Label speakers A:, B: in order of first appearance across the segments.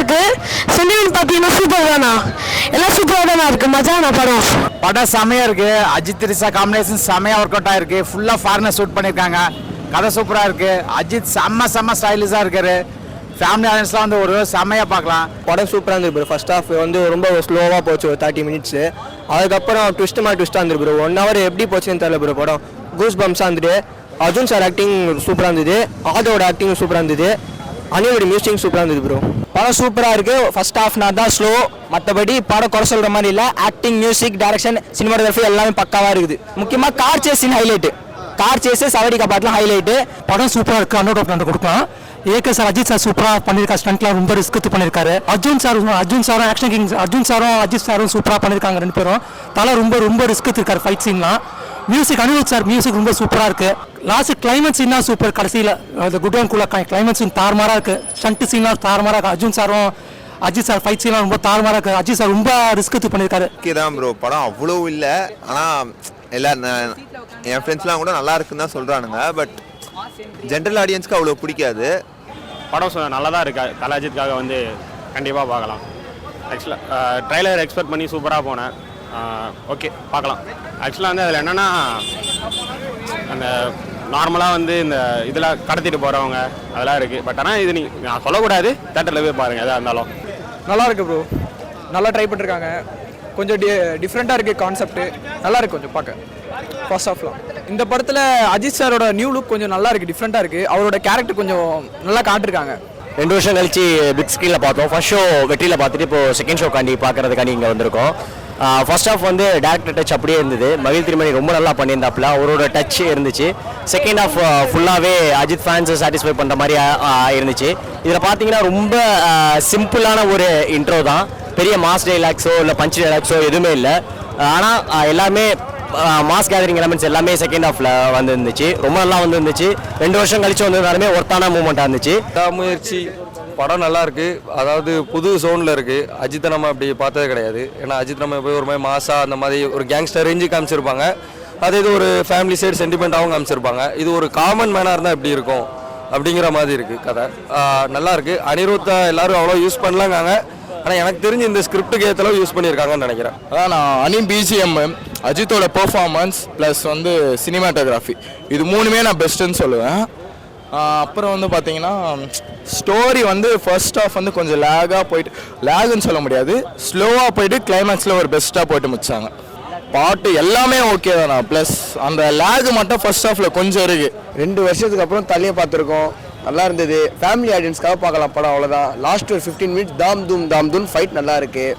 A: இருக்கு. சென்டிமெண்ட் பார்த்தீங்கன்னா சூப்பர் தானா, எல்லாம் சூப்பராக தானே இருக்கு. மஜானா படம்.
B: படம் செமையா இருக்கு. அஜித் த்ரிஷா காம்பினேஷன் செமையா ஒர்க் அவுட் ஆயிருக்கு. ஃபுல்லா ஃபாரினர் ஷூட் பண்ணிருக்காங்க. கதை சூப்பரா இருக்கு. அஜித் செம்ம ஸ்டைலிஷா இருக்காரு. ஃபேமிலி ஆடியன்ஸ்லாம் வந்து ஒரு செம்மையா பார்க்கலாம்.
C: படம் சூப்பராக இருந்தது ப்ரோ. ஃபர்ஸ்ட் ஹாஃப் வந்து ரொம்ப ஸ்லோவாக போச்சு, ஒரு 30 மினிட்ஸ். அதுக்கப்புறம் ட்விஸ்ட்டாக இருந்தது ப்ரோ. 1 hour எப்படி போச்சுன்னு தெரியல ப்ரோ. படம் கூஸ் பம்ஸாக இருந்தது. அர்ஜுன் சார் ஆக்டிங் சூப்பராக இருந்தது. ஆதோட ஆக்டிங் சூப்பராக இருந்தது. அனியோட மியூசிக் சூப்பராக இருந்தது ப்ரோ.
D: படம் சூப்பராக இருக்குது. ஃபர்ஸ்ட் ஹாஃப்னா தான் ஸ்லோ, மற்றபடி படம் குறை சொல்கிற மாதிரி இல்லை. ஆக்டிங், மியூசிக், டைரக்ஷன், சினிமாட்டோகிராஃபி எல்லாமே பக்காவாக இருக்குது. முக்கியமாக கார் சேஸின் ஹைலைட்டு. கார் சேஸு சவடி காப்பாட்டலாம் ஹைலைட்டு.
E: படம் சூப்பராக இருக்குது. 100 கொடுக்கலாம். ஏகே சார், அஜித் சார் சூப்பராக பண்ணியிருக்காரு. ஸ்டண்ட்லாம் ரொம்ப ரிஸ்க் எடுத்து பண்ணியிருக்காரு. அர்ஜுன் சாரும் ஆக்ஷன் கிங் அர்ஜுன் சாரும் அஜித் சாரும் சூப்பராக பண்ணியிருக்காங்க. 2 பேரும் தலை ரொம்ப ரிஸ்க் எடுத்துருக்காரு ஃபைட் சீன்லாம். மியூசிக் அனிருத் சார் மியூசிக் ரொம்ப சூப்பராக இருக்குது. லாஸ்ட் கிளைமேக்ஸ் சீன் தான் சூப்பர். கடைசியில் அந்த குட் அண்ட் கூலாக கிளைமேக்ஸ் சீன் தாறுமாறாக இருக்குது. ஸ்டண்ட் சீன்லாம் தாறுமாறாக இருக்குது. அர்ஜுன் சாரும் அஜித் சார் ஃபைட் சீன்லாம் ரொம்ப தாறுமாறாக இருக்குது. அஜித் சார் ரொம்ப ரிஸ்க் எடுத்து பண்ணியிருக்காரு.
F: தான் ப்ரோ, படம் அவ்வளோ இல்லை. ஆனால் எல்லாம் என் ஃப்ரெண்ட்ஸ்லாம் கூட நல்லா இருக்குன்னு தான் சொல்கிறானுங்க. பட் ஜென்ரல் ஆடியன்ஸ்க்கு அவ்வளோ பிடிக்காது.
G: படம் நல்லா தான் இருக்கு. தலை அஜித்காக வந்து கண்டிப்பாக பார்க்கலாம். ஆக்சுவலாக ட்ரைலர் எக்ஸ்பெக்ட் பண்ணி சூப்பராக போனேன். ஓகே, பார்க்கலாம். ஆக்சுவலாக வந்து அதில் என்னென்னா, அந்த நார்மலாக வந்து இந்த இதில் கடத்திட்டு போகிறவங்க அதெல்லாம் இருக்குது. பட் ஆனால் இது நான் சொல்லக்கூடாது, தேட்டரில் போய் பாருங்கள். எதாக இருந்தாலும்
D: நல்லா இருக்குது ப்ரோ. நல்லா ட்ரை பண்ணிருக்காங்க. கொஞ்சம் டிஃப்ரெண்ட்டாக இருக்குது கான்செப்ட்டு. நல்லா இருக்குது கொஞ்சம் பார்க்க. ஃபர்ஸ்ட் ஆஃப்லாம் இந்த படத்தில் அஜித் சாரோட நியூ லுக் கொஞ்சம் நல்லா இருக்குது, டிஃப்ரெண்ட்டாக இருக்குது. அவரோட கேரக்டர் கொஞ்சம் நல்லா காட்டிருக்காங்க.
C: 2 வருஷம் கழிச்சு பிக் ஸ்க்ரீனில் பார்த்தோம். ஃபர்ஸ்ட் ஷோ வெற்றியில் பார்த்துட்டு இப்போ செகண்ட் ஷோ காண்டி பார்க்கறதுக்காண்டி இங்கே வந்திருக்கோம். ஃபர்ஸ்ட் ஹாஃப் வந்து டேரக்டர் டச் அப்படியே இருந்தது. மகிழ் திருமணி ரொம்ப நல்லா பண்ணியிருந்தாப்புல, அவரோட டச் இருந்துச்சு. செகண்ட் ஹாஃப் ஃபுல்லாகவே அஜித் ஃபேன்ஸை சாட்டிஸ்ஃபை பண்ணுற மாதிரி இருந்துச்சு. இதில் பார்த்தீங்கன்னா ரொம்ப சிம்பிளான ஒரு இன்ட்ரோ தான். பெரிய மாஸ் டைலாக்ஸோ இல்லை பஞ்ச் டைலாக்ஸோ எதுவுமே இல்லை. ஆனால் எல்லாமே மாஸ் கேதரிங் எலமெண்ட்ஸ் எல்லாமே செகண்ட் ஹாஃபில் வந்து இருந்துச்சு. ரொம்ப நல்லா வந்து இருந்துச்சு. 2 வருஷம் கழிச்சு வந்ததுனாலுமே ஒர்த்தான மூமெண்ட்டாக இருந்துச்சு.
H: முயற்சி படம் நல்லா இருக்கு. அதாவது புது சோனில் இருக்கு. அஜித்தை நம்ம அப்படி பார்த்தது கிடையாது. ஏன்னா அஜித் நம்ம போய் ஒரு மாதிரி மாசா அந்த மாதிரி ஒரு கேங்ஸ்டர் ரேஞ்சு காமிச்சிருப்பாங்க. அதே இது ஒரு ஃபேமிலி சைடு சென்டிமெண்ட்டாகவும் காமிச்சிருப்பாங்க. இது ஒரு காமன் மேனாக இருந்தால் எப்படி இருக்கும் அப்படிங்கிற மாதிரி இருக்கு கதை. நல்லா இருக்கு. அனிருத்தை எல்லாரும் அவ்வளோ யூஸ் பண்ணலாங்க. ஆனால் எனக்கு தெரிஞ்சு இந்த ஸ்கிரிப்டுக்கு ஏற்றளவு யூஸ் பண்ணியிருக்காங்கன்னு நினைக்கிறேன்.
I: அதான் நான் பிஜிஎம், அஜித்தோட பெர்ஃபார்மன்ஸ் ப்ளஸ் வந்து சினிமாட்டோகிராஃபி, இது 3மே நான் பெஸ்ட்டுன்னு சொல்லுவேன். அப்புறம் வந்து பார்த்தீங்கன்னா ஸ்டோரி வந்து ஃபர்ஸ்ட் ஆஃப் வந்து கொஞ்சம் லேகுன்னு சொல்ல முடியாது, ஸ்லோவாக போயிட்டு கிளைமேக்ஸில் ஒரு பெஸ்ட்டாக போயிட்டு முடிச்சாங்க. பாட்டு எல்லாமே ஓகே தானா. ப்ளஸ் அந்த லேகு மட்டும் ஃபர்ஸ்ட் ஹாஃபில் கொஞ்சம் இருக்குது.
C: 2 வருஷத்துக்கு அப்புறம் தலையை பார்த்துருக்கோம். நல்லா இருந்தது. ஃபேமிலி ஆடியன்ஸ்க்காக பார்க்கலாம் படம், அவ்வளோதான். லாஸ்ட் ஒரு 15 மினிட்ஸ் தாம் தூம் ஃபைட் நல்லா இருக்குது,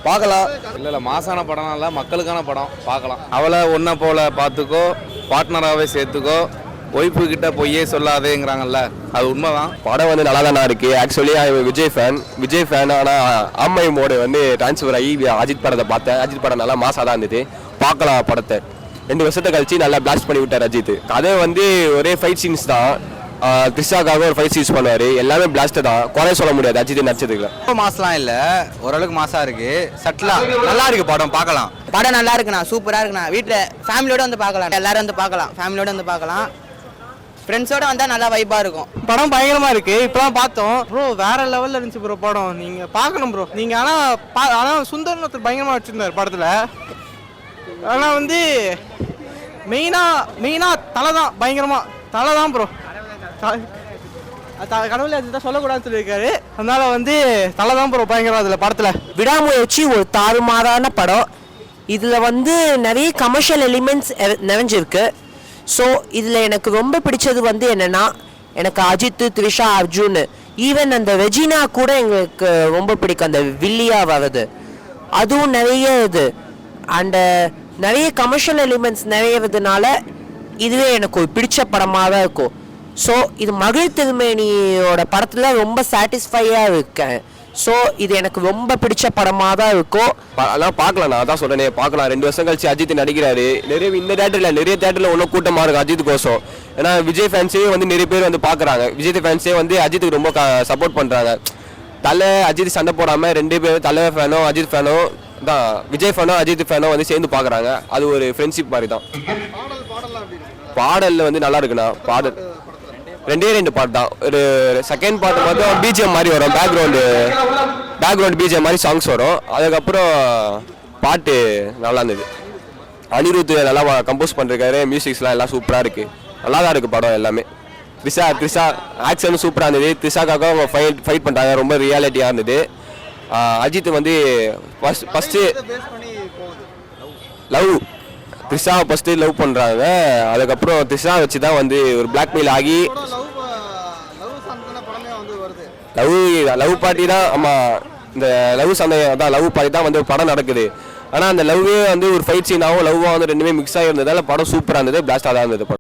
C: பார்க்கலாம்.
J: இல்லை மாசான படம் இல்லை, மக்களுக்கான படம், பார்க்கலாம்.
H: அவளை ஒன்றை போல் பார்த்துக்கோ, பார்ட்னராகவே சேர்த்துக்கோ, ஒய்ஃபு கிட்ட பொய்யே சொல்லாதேங்கிறாங்கல்ல, அது உண்மைதான்.
C: படம் வந்து நல்லா தானே இருக்குது. Actually Vijay fan. ஆனால் அம்மை மோடு வந்து ட்ரான்ஸ்ஃபர் ஆகி அஜித் படத்தை பார்த்தேன். அஜித் படம் நல்லா மாசாக தான் இருந்தது, பார்க்கலாம் படத்தை. 2 வருஷத்தை கழிச்சு நல்லா பிளாஸ்ட் பண்ணி விட்டார் அஜித். கதை வந்து ஒரே ஃபைட் சீன்ஸ் தான். த்ரிஷாக்காக ஒரு ஃபைட் சீன்ஸ் பண்ணுவார். எல்லாமே பிளாஸ்ட் தான், குறைய சொல்ல முடியாது அஜித் நடிச்சதுக்கு.
J: மாசலாம் இல்லை, ஓரளவுக்கு மாசா இருக்கு. சட்லா நல்லா இருக்கு. படம் பார்க்கலாம்.
D: படம் நல்லா இருக்குண்ணா, சூப்பராக இருக்குண்ணா. வீட்டில் ஃபேமிலியோட வந்து பார்க்கலாம். எல்லாரும் வந்து பார்க்கலாம், ஃபேமிலியோட வந்து பார்க்கலாம். ஃப்ரெண்ட்ஸோட வந்தால் நல்லா வைப்பாக இருக்கும்.
A: படம் பயங்கரமாக இருக்குது. இப்போலாம் பார்த்தோம் ப்ரோ, வேறு லெவலில் இருந்துச்சு ப்ரோ படம். நீங்கள் பார்க்கணும் ப்ரோ. நீங்கள் ஆனால் சுந்தர்னு ஒருத்தர் பயங்கரமாக வச்சுருந்தார் படத்தில். ஆனால் வந்து மெயினாக தலை தான், பயங்கரமாக தலை தான் ப்ரோ. கடவுளை அதுதான் சொல்லக்கூடாதுன்னு சொல்லியிருக்காரு. அதனால வந்து தலை தான் ப்ரோ பயங்கரம் அதில் படத்தில்.
K: விடாமுயற்சி ஒரு தாறுமாறான படம். இதில் வந்து நிறைய கமர்ஷியல் எலிமெண்ட்ஸ் நிறைஞ்சிருக்கு. ஸோ இதில் எனக்கு ரொம்ப பிடிச்சது வந்து என்னென்னா, எனக்கு அஜித், த்ரிஷா, அர்ஜுன், ஈவன் அந்த ரெஜினா கூட எங்களுக்கு ரொம்ப பிடிக்கும். அந்த வில்லியாக வர்றது அதுவும் நிறைய இது. அண்டு நிறைய கமர்ஷியல் எலிமெண்ட்ஸ் நிறையறதுனால இதுவே எனக்கு ஒரு பிடிச்ச படமாக தான் இருக்கும். ஸோ இது மகிழ் திருமேனியோட படத்தில் ரொம்ப சாட்டிஸ்ஃபையாக இருக்கேன். ஸோ இது எனக்கு ரொம்ப பிடிச்ச படமாக தான் இருக்கும்.
C: அதெல்லாம் பார்க்கலாம். நான் அதான் சொல்கிறேனே, பார்க்கலாம். 2 வருஷம் கழிச்சு அஜித் நடிக்கிறாரு. இந்த தேட்டரில் ஒன்றும் கூட்டமாக இருக்கும் அஜித் கோசம். ஏன்னா விஜய் ஃபேன்ஸே வந்து நிறைய பேர் வந்து பார்க்குறாங்க. விஜய் ஃபேன்ஸே வந்து அஜித்துக்கு ரொம்ப சப்போர்ட் பண்ணுறாங்க. தலை அஜித் சண்டை போடாமல் 2 பேர், தலை ஃபேனோ அஜித் ஃபேனோ தான், விஜய் ஃபேனோ அஜித் ஃபேனோ வந்து சேர்ந்து பார்க்குறாங்க. அது ஒரு ஃப்ரெண்ட்ஷிப் மாதிரி தான். பாடலில் வந்து நல்லா இருக்குண்ணா. பாடல் 2 பாட்டு தான். ஒரு செகண்ட் பாட்டு மட்டும் பிஜிஎம் மாதிரி வரும், பேக்ரவுண்டு பேக்ரவுண்ட் பிஜே மாதிரி சாங்ஸ் வரும். அதுக்கப்புறம் பாட்டு நல்லா இருந்தது. அனிருத் நல்லா கம்போஸ் பண்ணிருக்காரு. மியூசிக்ஸ்லாம் எல்லாம் சூப்பராக இருக்குது. நல்லா தான் இருக்குது படம் எல்லாமே. த்ரிஷா ஆக்ஷனும் சூப்பராக இருந்தது. த்ரிஷாக்காக அவங்க ஃபைட் பண்ணுறாங்க, ரொம்ப ரியாலிட்டியாக இருந்தது. அஜித் வந்து ஃபஸ்ட்டு லவ் த்ரிஷாவை ஃபஸ்ட்டு லவ் பண்ணுறாங்க. அதுக்கப்புறம் த்ரிஷா வச்சு தான் வந்து ஒரு பிளாக்மெயில் ஆகி லவ் பார்ட்டி தான். ஆமாம், இந்த லவ் சந்தேகம் தான், லவ் பார்ட்டி தான் வந்து படம் நடக்குது. ஆனால் அந்த லவ்வே வந்து ஒரு ஃபைட் சீனாகவும் லவ்வாக வந்து ரெண்டுமே மிக்ஸ் ஆகி இருந்ததால் படம் சூப்பராக இருந்தது. பிளாஸ்டாக தான் இருந்தது படம்.